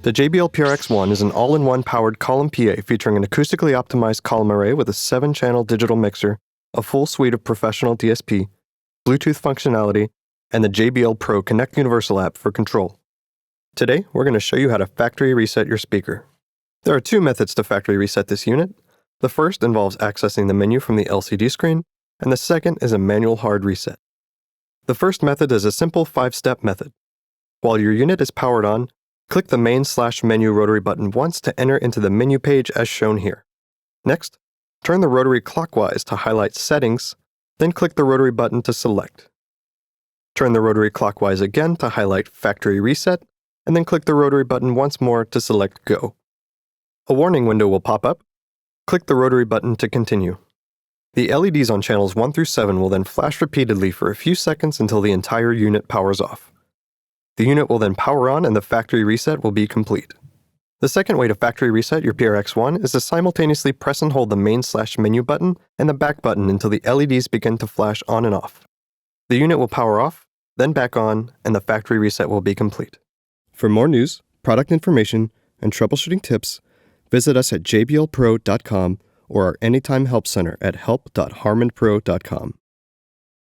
The JBL PRX ONE is an all-in-one powered column PA featuring an acoustically optimized column array with a 7-channel digital mixer, a full suite of professional DSP, Bluetooth functionality, and the JBL Pro Connect Universal app for control. Today, we're going to show you how to factory reset your speaker. There are two methods to factory reset this unit. The first involves accessing the menu from the LCD screen, and the second is a manual hard reset. The first method is a simple 5-step method. While your unit is powered on, click the main/menu rotary button once to enter into the menu page as shown here. Next, turn the rotary clockwise to highlight Settings, then click the rotary button to select. Turn the rotary clockwise again to highlight Factory Reset, and then click the rotary button once more to select Go. A warning window will pop up. Click the rotary button to continue. The LEDs on channels 1 through 7 will then flash repeatedly for a few seconds until the entire unit powers off. The unit will then power on and the factory reset will be complete. The second way to factory reset your PRX ONE is to simultaneously press and hold the main/menu button and the back button until the LEDs begin to flash on and off. The unit will power off, then back on, and the factory reset will be complete. For more news, product information, and troubleshooting tips, visit us at jblpro.com or our Anytime Help Center at help.harmonpro.com.